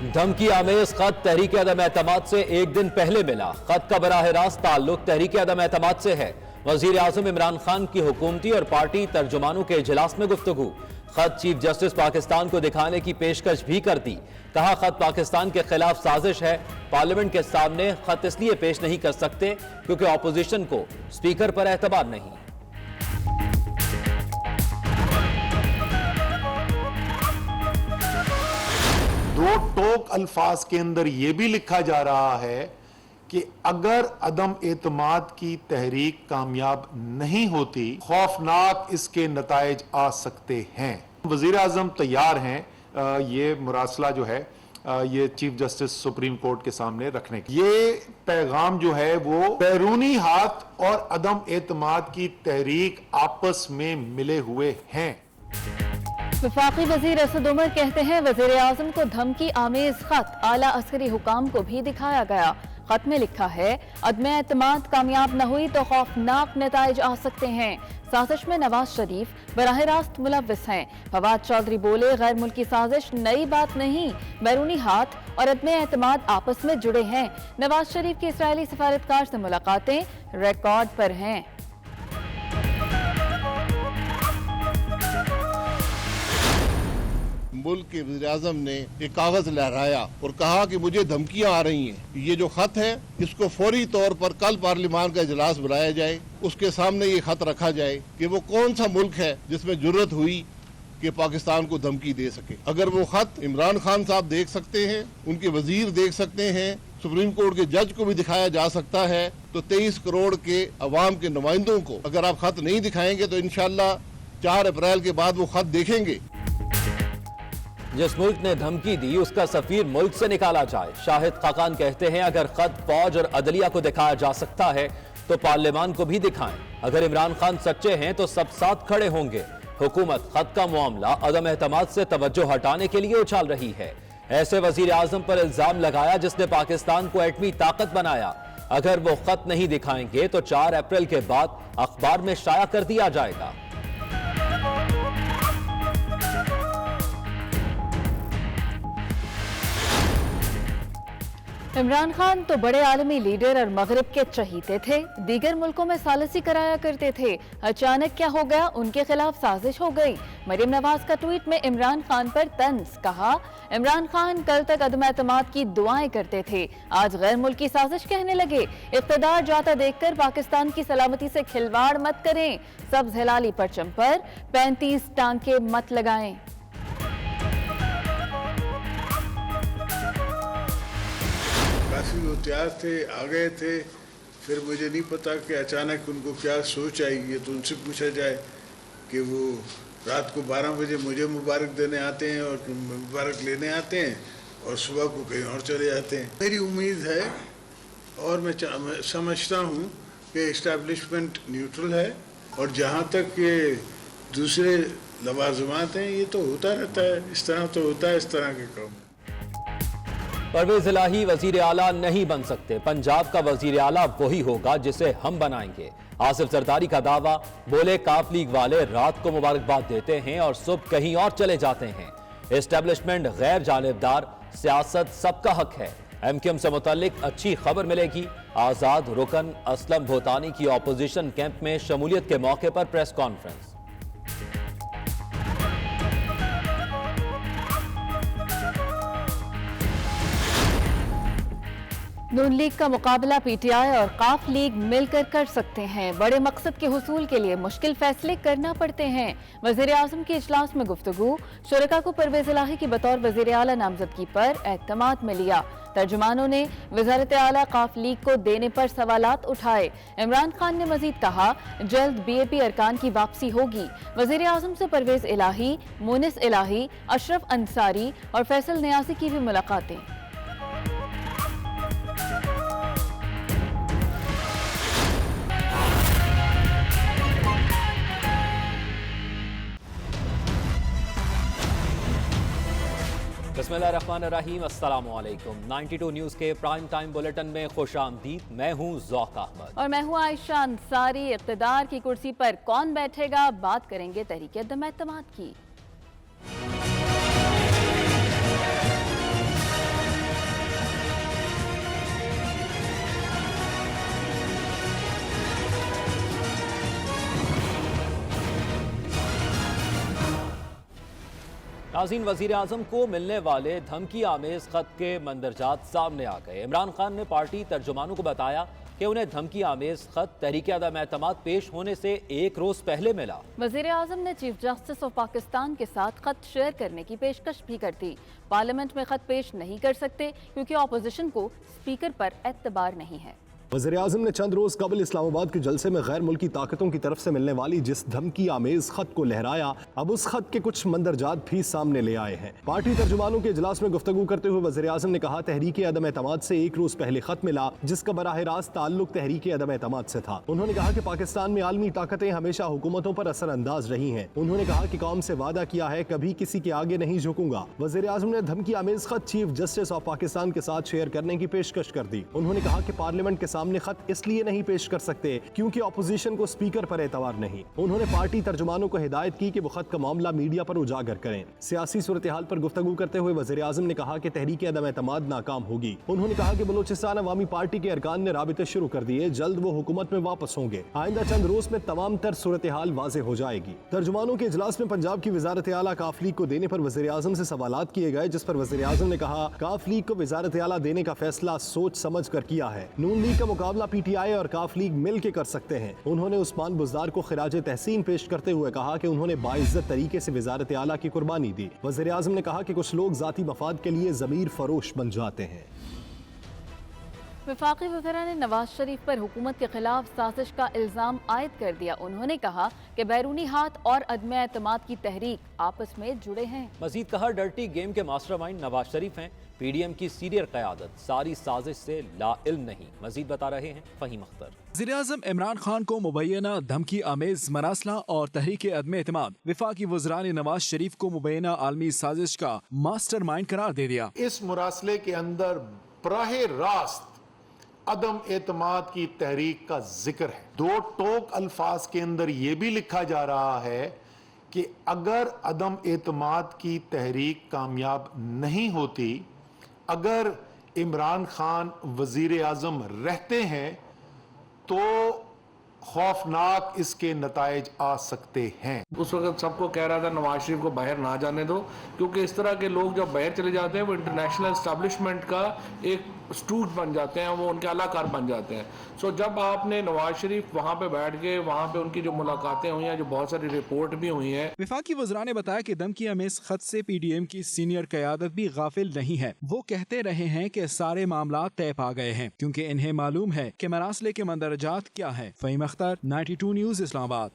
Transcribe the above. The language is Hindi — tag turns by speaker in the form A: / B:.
A: धमकी आमेज खत तहरीक अदम एतमाद से एक दिन पहले मिला। खत का बराह रास्त ताल्लुक तहरीक अदम एतमाद से है। वजीर आजम इमरान खान की हुकूमती और पार्टी तर्जुमानों के इजलास में गुफ्तगू। खत चीफ जस्टिस पाकिस्तान को दिखाने की पेशकश भी कर दी। कहा खत पाकिस्तान के खिलाफ साजिश है। पार्लियामेंट के सामने खत इसलिए पेश नहीं कर सकते क्योंकि अपोजिशन को स्पीकर पर एतबार नहीं।
B: दो टोक अल्फाज के अंदर यह भी लिखा जा रहा है कि अगर अदम एतमाद की तहरीक कामयाब नहीं होती, खौफनाक इसके नताइज आ सकते हैं। वजीर आजम तैयार हैं ये मुरासला जो है ये चीफ जस्टिस सुप्रीम कोर्ट के सामने रखने की। ये पैगाम जो है वो बैरूनी हाथ और अदम एतमाद की तहरीक आपस में मिले हुए हैं।
C: वफाकी वजीर असद उमर कहते हैं वजीर आजम को धमकी आमेज खत आला अस्करी हुकाम को भी दिखाया गया। खत में लिखा है अदम एतमाद कामयाब न हुई तो खौफनाक नताइज आ सकते हैं। साजिश में नवाज शरीफ बराह रास्त मुलव्विस हैं। फवाद चौधरी बोले गैर मुल्की साजिश नई बात नहीं, बैरूनी हाथ और अदम एतमाद आपस में जुड़े हैं। नवाज शरीफ की इसराइली सफारतकार से मुलाकातें रिकॉर्ड पर हैं।
D: मुल्क के वज़ीर-ए-आज़म ने एक कागज लहराया और कहा कि मुझे धमकियां आ रही हैं। ये जो खत है इसको फौरी तौर पर कल पार्लियामान का इजलास बुलाया जाए, उसके सामने ये खत रखा जाए कि वो कौन सा मुल्क है जिसमें जुर्रत हुई कि पाकिस्तान को धमकी दे सके। अगर वो खत इमरान खान साहब देख सकते हैं, उनके वजीर देख सकते हैं, सुप्रीम कोर्ट के जज को भी दिखाया जा सकता है, तो 23 करोड़ के अवाम के नुमाइंदों को अगर आप खत नहीं दिखाएंगे तो इंशाल्लाह 4 अप्रैल के बाद वो खत देखेंगे।
A: जिस मुल्क ने धमकी दी उसका सफीर मुल्क से निकाला जाए। शाहिद खाकान कहते हैं अगर खत फौज और अदलिया को दिखाया जा सकता है तो पार्लियामान को भी दिखाएं। अगर इमरान खान सच्चे हैं तो सब साथ खड़े होंगे। हुकूमत खत का मामला अदम एतमाद से तवज्जो हटाने के लिए उछाल रही है। ऐसे वजीर आजम पर इल्जाम लगाया जिसने पाकिस्तान को एटमी ताकत बनाया। अगर वो खत नहीं दिखाएंगे तो 4 अप्रैल के बाद अखबार में शाया कर दिया जाएगा।
C: इमरान खान तो बड़े आलमी लीडर और मगरिब के चहीते थे, दीगर मुल्कों में सालिसी कराया करते थे। अचानक क्या हो गया, उनके खिलाफ साजिश हो गई। मरीम नवाज का ट्वीट में इमरान खान पर तंज। कहा इमरान खान कल तक अदम एतमाद की दुआएं करते थे, आज गैर मुल्की साजिश कहने लगे। इक़्तिदार जाता देखकर पाकिस्तान की सलामती से खिलवाड़ मत करें। सब्ज़ हिलाली परचम पर 35 टांके मत लगाएं।
E: काफ़ी वो तैयार थे, आ गए थे। फिर मुझे नहीं पता कि अचानक उनको क्या सोच आई। ये तो उनसे पूछा जाए कि वो रात को 12 बजे मुझे मुबारक देने आते हैं और मुबारक लेने आते हैं और सुबह को कहीं और चले जाते हैं। मेरी उम्मीद है और मैं समझता हूँ कि इस्टेब्लिशमेंट न्यूट्रल है और जहाँ तक ये दूसरे लवाज़मात हैं ये तो होता रहता है, इस तरह तो होता है इस तरह के काम।
A: परवेज इलाही वजीर आला नहीं बन सकते। पंजाब का वजीर आला वही होगा जिसे हम बनाएंगे। आसिफ जरदारी का दावा। बोले काफ लीग वाले रात को मुबारकबाद देते हैं और सुबह कहीं और चले जाते हैं। एस्टेब्लिशमेंट गैर जानिबदार, सियासत सबका हक है। एमक्यूएम से मुतालिक अच्छी खबर मिलेगी। आजाद रुकन असलम भोतानी की ऑपोजिशन कैंप में शमूलियत के मौके पर प्रेस कॉन्फ्रेंस।
C: नून लीग का मुकाबला पीटीआई और काफ लीग मिलकर कर सकते हैं। बड़े मकसद के हुसूल के लिए मुश्किल फैसले करना पड़ते हैं। वजीर आजम के इजलास में गुफ्तगू। शुरका को परवेज इलाही की बतौर वजीर आला नामजदगी पर एतमाद में लिया। तर्जुमानों ने वजारत आला काफ लीग को देने पर सवालात उठाए। इमरान खान ने मजीद कहा जल्द बीएपी अरकान की वापसी होगी। वजीर आजम से परवेज इलाही, मुनिस इलाही, अशरफ अंसारी और फैसल नियाजी की भी मुलाकातें।
A: बिस्मिल्लाहिर्रहमानिर्रहीम, अस्सलाम वालेकुम। 92 न्यूज़ के प्राइम टाइम बुलेटिन में खुशामदीद। मैं हूं ज़ौक अहमद
C: और मैं हूं आयशा अंसारी। इक़्तिदार की कुर्सी पर कौन बैठेगा, बात करेंगे तहरीक अदम एतमाद की।
A: नाज़रीन, वज़ीर आज़म को मिलने वाले धमकी आमेज खत के मंदरजात सामने आ गए। इमरान खान ने पार्टी तर्जुमानों को बताया कि उन्हें धमकी आमेज खत तहरीक अदम एतमाद पेश होने से एक रोज पहले मिला।
C: वज़ीर आज़म ने चीफ जस्टिस ऑफ पाकिस्तान के साथ खत शेयर करने की पेशकश भी कर दी। पार्लियामेंट में खत पेश नहीं कर सकते क्योंकि अपोजिशन को स्पीकर पर एतबार नहीं है।
F: वज़ीर आज़म ने चंद रोज कबल इस्लामाबाद के जलसे में गैर मुल्की ताकतों की तरफ से मिलने वाली जिस धमकी आमेज खत को लहराया, अब उस खत के कुछ मंदरजात भी सामने ले आए हैं। पार्टी तर्जुमानों के इजलास में गुफ्तगू करते हुए वज़ीर आज़म ने कहा, तहरीक अदम एतमाद से एक रोज पहले खत मिला जिसका बराह रास्त ताल्लुक तहरीक अदम एतमाद से था। उन्होंने कहा कि पाकिस्तान में आलमी ताकतें हमेशा हुकूमतों पर असरअंदाज रही हैं। उन्होंने कहा कि कौम से वादा किया है कभी किसी के आगे नहीं झुकूंगा। वज़ीर आज़म ने धमकी आमेज खत चीफ जस्टिस ऑफ पाकिस्तान के साथ शेयर करने की पेशकश कर दी। उन्होंने कहा कि पार्लियामेंट के सामने खत इसलिए नहीं पेश कर सकते क्योंकि अपोजिशन को स्पीकर पर एतबार नहीं। उन्होंने पार्टी तर्जुमानों को हिदायत की कि वो खत का मामला मीडिया पर उजागर करें। सियासी सूरत हाल पर गुफ्तगू करते हुए वज़ीर आज़म ने कहा कि तहरीक अदम एतमाद नाकाम होगी। उन्होंने कहा कि बलूचिस्तान अवामी पार्टी के अरकान ने राबिते शुरू कर दिए, जल्द वो हुकूमत में वापस होंगे। आइंदा चंद रोज में तमाम तर सूरत हाल वाज़े हो जाएगी। तर्जुमानों के इजलास में पंजाब की वजारत आला काफ लीग को देने पर वज़ीर आज़म से सवालात किए गए, जिस पर वज़ीर आज़म ने कहा, काफ लीग को वजारत आला देने का फैसला सोच समझ कर किया है। नून लीग का मुकाबला PTI और काफ लीग मिल के कर सकते हैं। उन्होंने उस्मान बुज़दार को खिराज तहसीन पेश करते हुए कहा कि उन्होंने बाइज्जत तरीके से वजारत आला की कुर्बानी दी। वज़ीर आज़म ने कहा कि कुछ लोग जाती मफाद के लिए ज़मीर फरोश बन जाते हैं।
C: वफाकी वज़ीरा ने नवाज शरीफ पर हुकूमत के खिलाफ साजिश का इल्ज़ाम आयद कर दिया। उन्होंने कहा कि बैरूनी हाथ और अदम एतमाद की तहरीक आपस में जुड़े हैं।
A: मजीद कहा, डर्टी गेम के मास्टरमाइंड नवाज शरीफ हैं। PDM की सीनियर क़यादत सारी साजिश से लाइल्म नहीं। मजीद बता रहे हैं फ़हीम अख्तर।
G: वज़ीर-ए-आज़म इमरान खान को मुबैना धमकी आमेज मरासला और तहरीक अदम एतमाद वफाकी वज़रा ने नवाज शरीफ को मुबैना आलमी साजिश का मास्टर माइंड करार दे दिया।
B: इस मुरासले के अंदर बराह रास्त अदम एतमाद की तहरीक का जिक्र है। दो टोक अल्फाज के अंदर यह भी लिखा जा रहा है कि अगर अदम एतमाद की तहरीक कामयाब नहीं होती, अगर इमरान खान वजीर आजम रहते हैं तो खौफनाक इसके नताइज आ सकते हैं।
H: उस वक्त सबको कह रहा था नवाज शरीफ को बाहर ना जाने दो, क्योंकि इस तरह के लोग जब बाहर चले जाते हैं वो इंटरनेशनल एस्टेब्लिशमेंट का एक स्टूट बन जाते हैं, वो उनके अलाकार बन जाते हैं। सो जब आपने नवाज शरीफ वहाँ पे बैठ के वहाँ पे उनकी जो मुलाकातें हुई हैं, जो बहुत सारी रिपोर्ट भी हुई हैं।
G: वफाकी वज़रा ने बताया कि धमकी आमेज खत से PDM की सीनियर क़यादत भी गाफिल नहीं है। वो कहते रहे हैं कि सारे मामला तय पा गए हैं क्योंकि इन्हें मालूम है कि मरासले के मंदरजात क्या है। फ़हीम अख्तर, 92 न्यूज़, इस्लामाबाद।